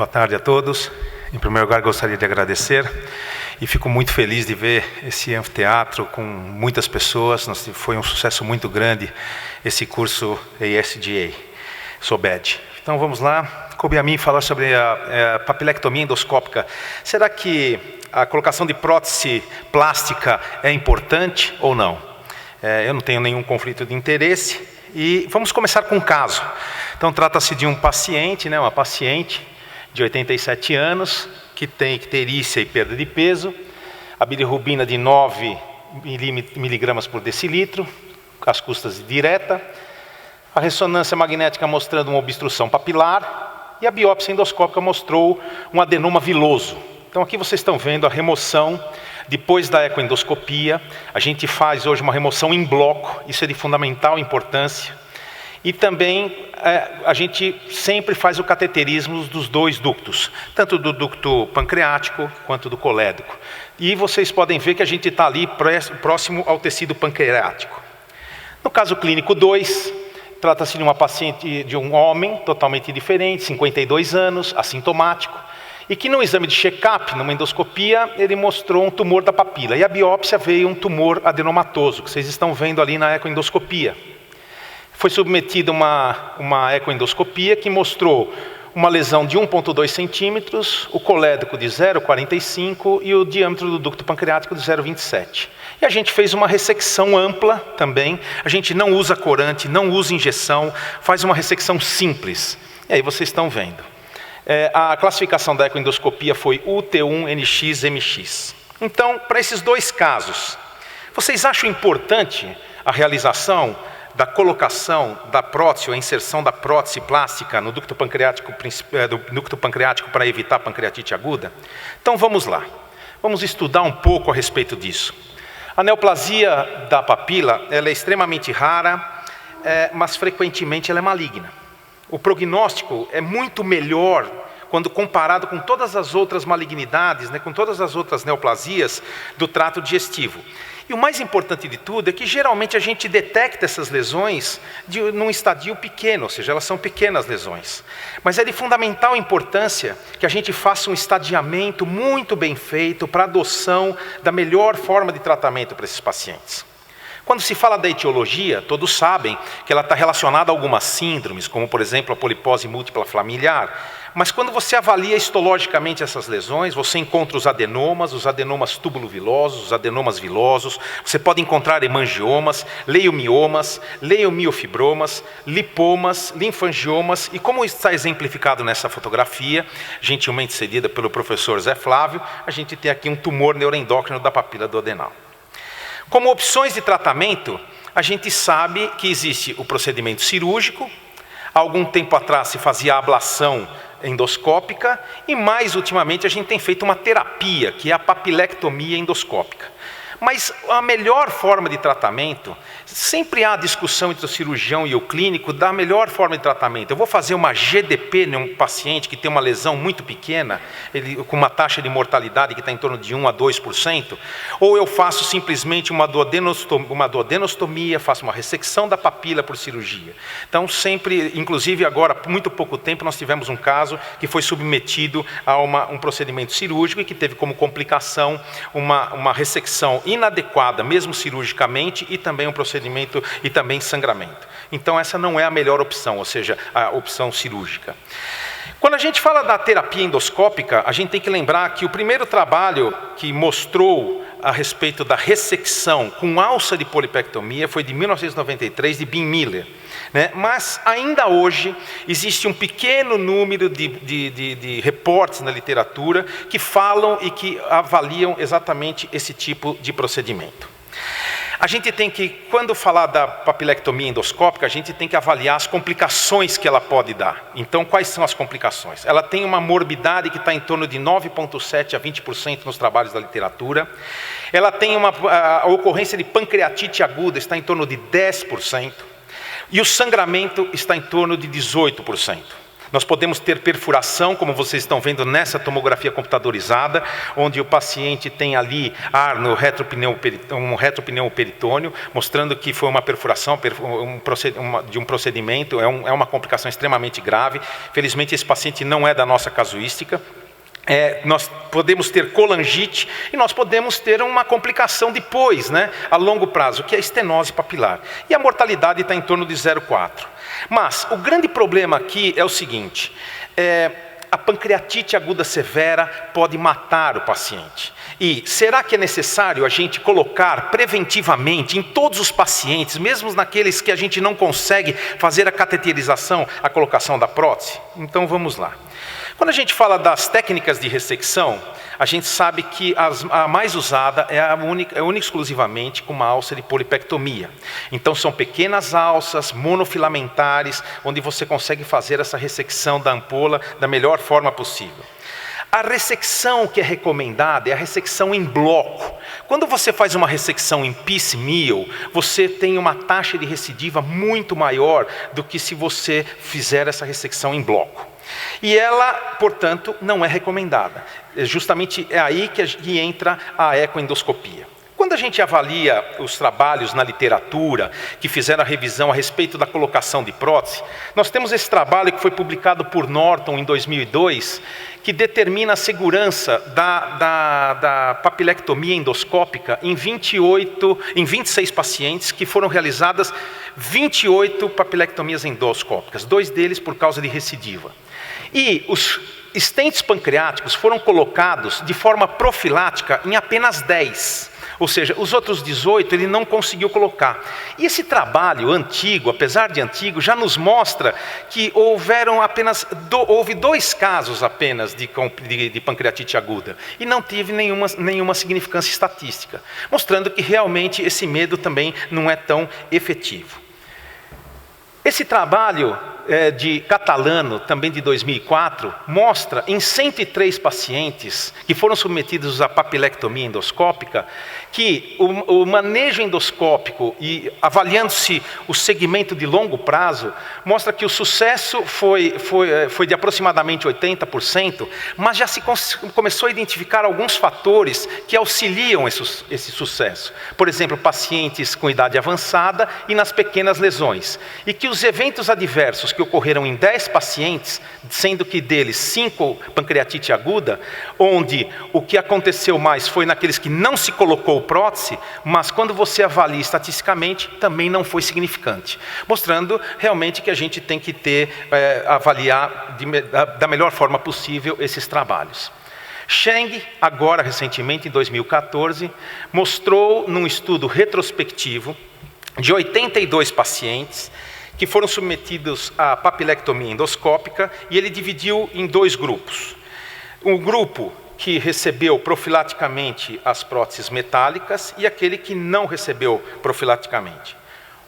Boa tarde a todos. Em primeiro lugar, gostaria de agradecer e fico muito feliz de ver esse anfiteatro com muitas pessoas. Foi um sucesso muito grande esse curso ASDA, SOBED. Então vamos lá. Coube a mim falar sobre a papilectomia endoscópica. Será que a colocação de prótese plástica é importante ou não? Eu não tenho nenhum conflito de interesse e vamos começar com um caso. Então trata-se de um paciente, uma paciente de 87 anos, que tem icterícia e perda de peso, a bilirrubina de 9 miligramas por decilitro, as custas direta, a ressonância magnética mostrando uma obstrução papilar e a biópsia endoscópica mostrou um adenoma viloso. Então aqui vocês estão vendo a remoção depois da ecoendoscopia. A gente faz hoje uma remoção em bloco, isso é de fundamental importância. E também a gente sempre faz o cateterismo dos dois ductos, tanto do ducto pancreático quanto do colédoco. E vocês podem ver que a gente está ali próximo ao tecido pancreático. No caso clínico 2, trata-se de uma paciente, de um homem totalmente diferente, 52 anos, assintomático, e que no exame de check-up, numa endoscopia, ele mostrou um tumor da papila. E a biópsia veio um tumor adenomatoso, que vocês estão vendo ali na ecoendoscopia. Foi submetida uma ecoendoscopia que mostrou uma lesão de 1,2 centímetros, o colédoco de 0,45 e o diâmetro do ducto pancreático de 0,27. E a gente fez uma ressecção ampla também. A gente não usa corante, não usa injeção, faz uma ressecção simples. E aí vocês estão vendo. A classificação da ecoendoscopia foi UT1-NX-MX. Então, para esses dois casos, vocês acham importante a realização da colocação da prótese, ou a inserção da prótese plástica no ducto pancreático para evitar pancreatite aguda? Então vamos lá, vamos estudar um pouco a respeito disso. A neoplasia da papila ela é extremamente rara, mas frequentemente ela é maligna. O prognóstico é muito melhor quando comparado com todas as outras malignidades, com todas as outras neoplasias do trato digestivo. E o mais importante de tudo é que geralmente a gente detecta essas lesões num estadio pequeno, ou seja, elas são pequenas lesões. Mas é de fundamental importância que a gente faça um estadiamento muito bem feito para a adoção da melhor forma de tratamento para esses pacientes. Quando se fala da etiologia, todos sabem que ela está relacionada a algumas síndromes, como por exemplo a polipose múltipla familiar. Mas quando você avalia histologicamente essas lesões, você encontra os adenomas túbulo-vilosos, os adenomas vilosos, você pode encontrar hemangiomas, leiomiomas, leiomiofibromas, lipomas, linfangiomas, e como está exemplificado nessa fotografia, gentilmente cedida pelo professor Zé Flávio, a gente tem aqui um tumor neuroendócrino da papila duodenal. Como opções de tratamento, a gente sabe que existe o procedimento cirúrgico. Há algum tempo atrás se fazia a ablação endoscópica e mais ultimamente a gente tem feito uma terapia, que é a papilectomia endoscópica. Mas a melhor forma de tratamento, sempre há discussão entre o cirurgião e o clínico da melhor forma de tratamento. Eu vou fazer uma GDP num paciente que tem uma lesão muito pequena, com uma taxa de mortalidade que está em torno de 1 a 2%, ou eu faço simplesmente uma duodenostomia, faço uma ressecção da papila por cirurgia. Então sempre, inclusive agora, há muito pouco tempo, nós tivemos um caso que foi submetido a um procedimento cirúrgico e que teve como complicação uma ressecção inadequada, mesmo cirurgicamente, e também um procedimento e também sangramento. Então essa não é a melhor opção, ou seja, a opção cirúrgica. Quando a gente fala da terapia endoscópica, a gente tem que lembrar que o primeiro trabalho que mostrou a respeito da ressecção com alça de polipectomia foi de 1993, de Bean Miller. Mas ainda hoje existe um pequeno número de reportes na literatura que falam e que avaliam exatamente esse tipo de procedimento. A gente tem que, quando falar da papilectomia endoscópica, a gente tem que avaliar as complicações que ela pode dar. Então, quais são as complicações? Ela tem uma morbidade que está em torno de 9,7% a 20% nos trabalhos da literatura. Ela tem a ocorrência de pancreatite aguda, está em torno de 10%. E o sangramento está em torno de 18%. Nós podemos ter perfuração, como vocês estão vendo nessa tomografia computadorizada, onde o paciente tem ali ar no retropneu peritônio, mostrando que foi uma perfuração de um procedimento, é uma complicação extremamente grave. Felizmente esse paciente não é da nossa casuística. Nós podemos ter colangite e nós podemos ter uma complicação depois, a longo prazo, que é a estenose papilar. E a mortalidade está em torno de 0,4. Mas o grande problema aqui é o seguinte, a pancreatite aguda severa pode matar o paciente. E será que é necessário a gente colocar preventivamente em todos os pacientes, mesmo naqueles que a gente não consegue fazer a cateterização, a colocação da prótese? Então vamos lá. Quando a gente fala das técnicas de ressecção, a gente sabe que a mais usada é única e exclusivamente com uma alça de polipectomia. Então são pequenas alças monofilamentares, onde você consegue fazer essa ressecção da ampola da melhor forma possível. A ressecção que é recomendada é a ressecção em bloco. Quando você faz uma ressecção em piecemeal, você tem uma taxa de recidiva muito maior do que se você fizer essa ressecção em bloco. E ela, portanto, não é recomendada. Justamente é aí que entra a ecoendoscopia. Quando a gente avalia os trabalhos na literatura que fizeram a revisão a respeito da colocação de prótese, nós temos esse trabalho que foi publicado por Norton em 2002, que determina a segurança da papilectomia endoscópica em 26 pacientes, que foram realizadas 28 papilectomias endoscópicas, 2 deles por causa de recidiva. E os stents pancreáticos foram colocados de forma profilática em apenas 10. Ou seja, os outros 18 ele não conseguiu colocar. E esse trabalho antigo, apesar de antigo, já nos mostra que houve 2 casos apenas de pancreatite aguda. E não teve nenhuma significância estatística. Mostrando que realmente esse medo também não é tão efetivo. Esse trabalho de Catalano, também de 2004, mostra em 103 pacientes que foram submetidos à papilectomia endoscópica que o manejo endoscópico e avaliando-se o segmento de longo prazo, mostra que o sucesso foi de aproximadamente 80%, mas já se começou a identificar alguns fatores que auxiliam esse sucesso. Por exemplo, pacientes com idade avançada e nas pequenas lesões. E que os eventos adversos que ocorreram em 10 pacientes, sendo que deles 5 pancreatite aguda, onde o que aconteceu mais foi naqueles que não se colocou prótese, mas quando você avalia estatisticamente, também não foi significante. Mostrando realmente que a gente tem que avaliar da melhor forma possível esses trabalhos. Cheng, agora recentemente, em 2014, mostrou num estudo retrospectivo de 82 pacientes, que foram submetidos à papilectomia endoscópica, e ele dividiu em 2 grupos. Um grupo que recebeu profilaticamente as próteses metálicas e aquele que não recebeu profilaticamente.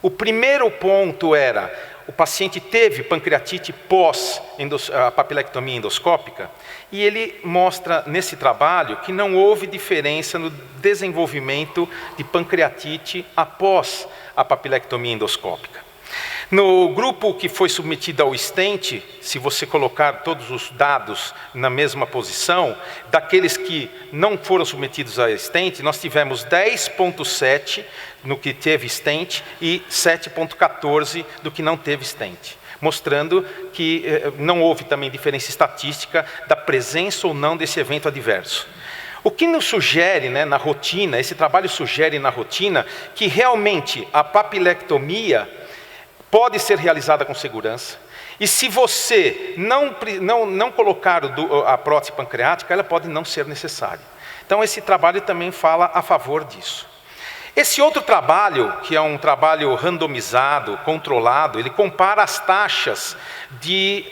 O primeiro ponto era, o paciente teve pancreatite pós a papilectomia endoscópica, e ele mostra nesse trabalho que não houve diferença no desenvolvimento de pancreatite após a papilectomia endoscópica. No grupo que foi submetido ao stent, se você colocar todos os dados na mesma posição, daqueles que não foram submetidos a stent, nós tivemos 10,7 no que teve stent e 7,14 do que não teve stent, mostrando que não houve também diferença estatística da presença ou não desse evento adverso. O que nos sugere, na rotina, esse trabalho sugere na rotina, que realmente a papilectomia pode ser realizada com segurança, e se você não colocar a prótese pancreática, ela pode não ser necessária. Então esse trabalho também fala a favor disso. Esse outro trabalho, que é um trabalho randomizado, controlado, ele compara as taxas de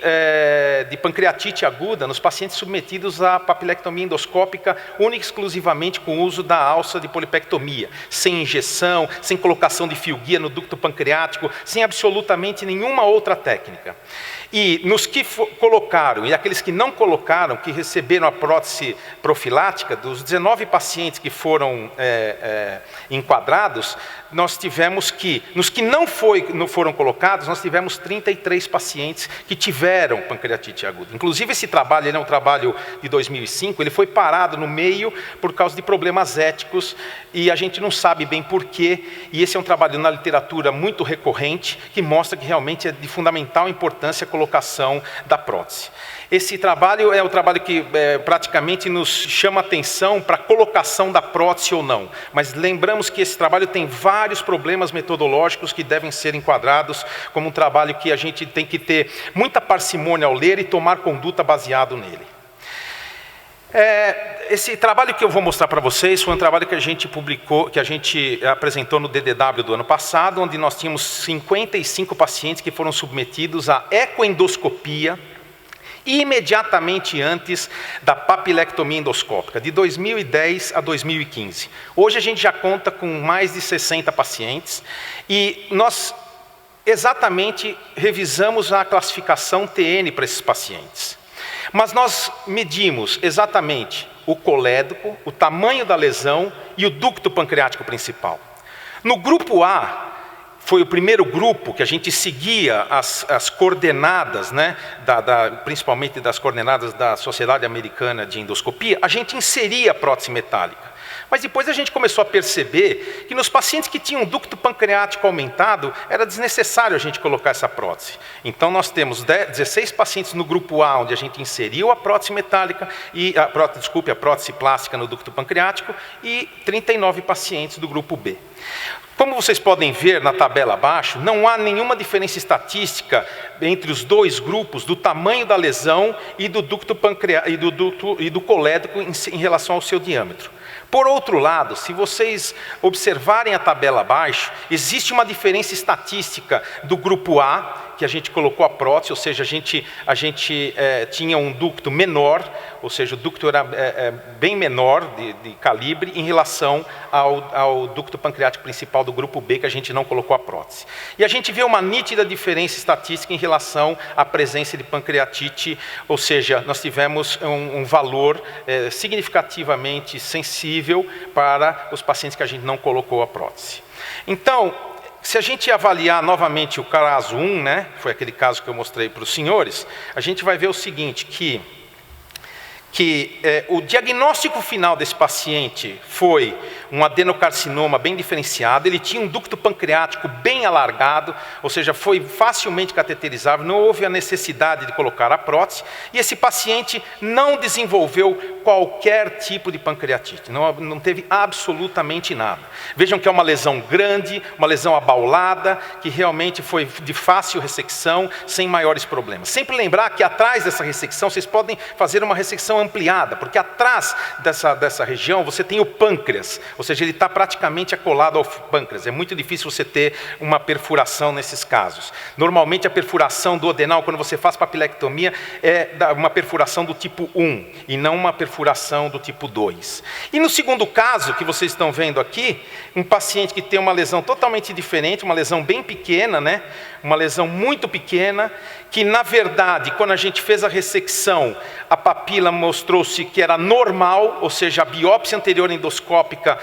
pancreatite aguda nos pacientes submetidos à papilectomia endoscópica única e exclusivamente com o uso da alça de polipectomia, sem injeção, sem colocação de fio-guia no ducto pancreático, sem absolutamente nenhuma outra técnica. E nos que colocaram, e aqueles que não colocaram, que receberam a prótese profilática, dos 19 pacientes que foram enquadrados enquadrados, nós tivemos que, nos que não foram colocados, nós tivemos 33 pacientes que tiveram pancreatite aguda. Inclusive esse trabalho, ele é um trabalho de 2005, ele foi parado no meio por causa de problemas éticos e a gente não sabe bem porquê. E esse é um trabalho na literatura muito recorrente que mostra que realmente é de fundamental importância a colocação da prótese. Esse trabalho é o trabalho que praticamente nos chama atenção para a colocação da prótese ou não. Mas lembramos que esse trabalho tem vários problemas metodológicos que devem ser enquadrados como um trabalho que a gente tem que ter muita parcimônia ao ler e tomar conduta baseado nele. Esse trabalho que eu vou mostrar para vocês foi um trabalho que a gente publicou, que a gente apresentou no DDW do ano passado, onde nós tínhamos 55 pacientes que foram submetidos à ecoendoscopia imediatamente antes da papilectomia endoscópica, de 2010 a 2015. Hoje a gente já conta com mais de 60 pacientes e nós exatamente revisamos a classificação TN para esses pacientes. Mas nós medimos exatamente o colédoco, o tamanho da lesão e o ducto pancreático principal. No grupo A, foi o primeiro grupo que a gente seguia as coordenadas, né, principalmente das coordenadas da Sociedade Americana de Endoscopia, a gente inseria a prótese metálica. Mas depois a gente começou a perceber que nos pacientes que tinham ducto pancreático aumentado, era desnecessário a gente colocar essa prótese. Então nós temos 16 pacientes no grupo A, onde a gente inseriu a prótese metálica, a prótese plástica no ducto pancreático, e 39 pacientes do grupo B. Como vocês podem ver na tabela abaixo, não há nenhuma diferença estatística entre os dois grupos do tamanho da lesão e do ducto pancreático e do colédoco em relação ao seu diâmetro. Por outro lado, se vocês observarem a tabela abaixo, existe uma diferença estatística do grupo A, que a gente colocou a prótese, ou seja, a gente tinha um ducto menor, ou seja, o ducto era bem menor de calibre em relação ao ducto pancreático principal do grupo B, que a gente não colocou a prótese. E a gente vê uma nítida diferença estatística em relação à presença de pancreatite, ou seja, nós tivemos um valor significativamente sensível para os pacientes que a gente não colocou a prótese. Então, se a gente avaliar novamente o caso 1, né, foi aquele caso que eu mostrei para os senhores, a gente vai ver o seguinte, que o diagnóstico final desse paciente foi um adenocarcinoma bem diferenciado, ele tinha um ducto pancreático bem alargado, ou seja, foi facilmente cateterizável, não houve a necessidade de colocar a prótese, e esse paciente não desenvolveu qualquer tipo de pancreatite, não teve absolutamente nada. Vejam que é uma lesão grande, uma lesão abaulada, que realmente foi de fácil ressecção, sem maiores problemas. Sempre lembrar que atrás dessa ressecção, vocês podem fazer uma ressecção ampliada, porque atrás dessa região você tem o pâncreas, ou seja, ele está praticamente acolado ao pâncreas. É muito difícil você ter uma perfuração nesses casos. Normalmente a perfuração do adenal, quando você faz papilectomia, é uma perfuração do tipo 1 e não uma perfuração do tipo 2. E no segundo caso, que vocês estão vendo aqui, um paciente que tem uma lesão totalmente diferente, uma lesão bem pequena, né? Uma lesão muito pequena, que na verdade, quando a gente fez a ressecção, a papila mostrou-se que era normal, ou seja, a biópsia anterior endoscópica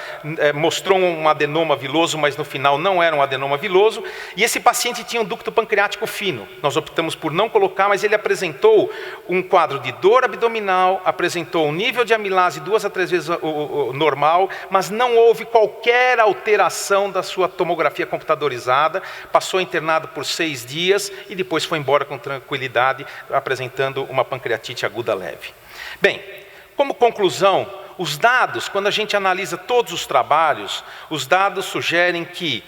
mostrou um adenoma viloso, mas no final não era um adenoma viloso, e esse paciente tinha um ducto pancreático fino. Nós optamos por não colocar, mas ele apresentou um quadro de dor abdominal, apresentou um nível de amilase 2 a 3 vezes o normal, mas não houve qualquer alteração da sua tomografia computadorizada, passou internado por 6 dias e depois foi embora com tranquilidade, apresentando uma pancreatite aguda leve. Bem, como conclusão, os dados, quando a gente analisa todos os trabalhos, os dados sugerem que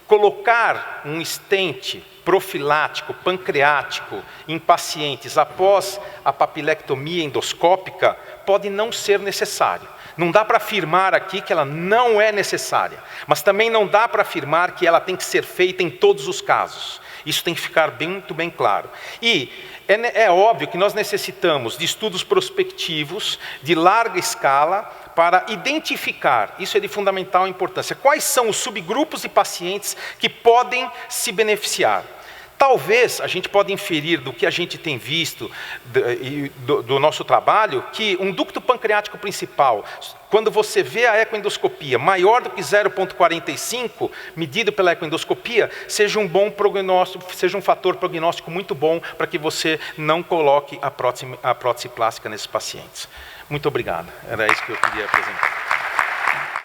colocar um stent profilático, pancreático, em pacientes após a papilectomia endoscópica pode não ser necessário. Não dá para afirmar aqui que ela não é necessária, mas também não dá para afirmar que ela tem que ser feita em todos os casos. Isso tem que ficar muito bem claro. E é óbvio que nós necessitamos de estudos prospectivos, de larga escala, para identificar, isso é de fundamental importância, quais são os subgrupos de pacientes que podem se beneficiar. Talvez a gente pode inferir do que a gente tem visto do nosso trabalho, que um ducto pancreático principal, quando você vê a ecoendoscopia maior do que 0,45, medido pela ecoendoscopia, seja um bom prognóstico, seja um fator prognóstico muito bom para que você não coloque a prótese plástica nesses pacientes. Muito obrigado. Era isso que eu queria apresentar.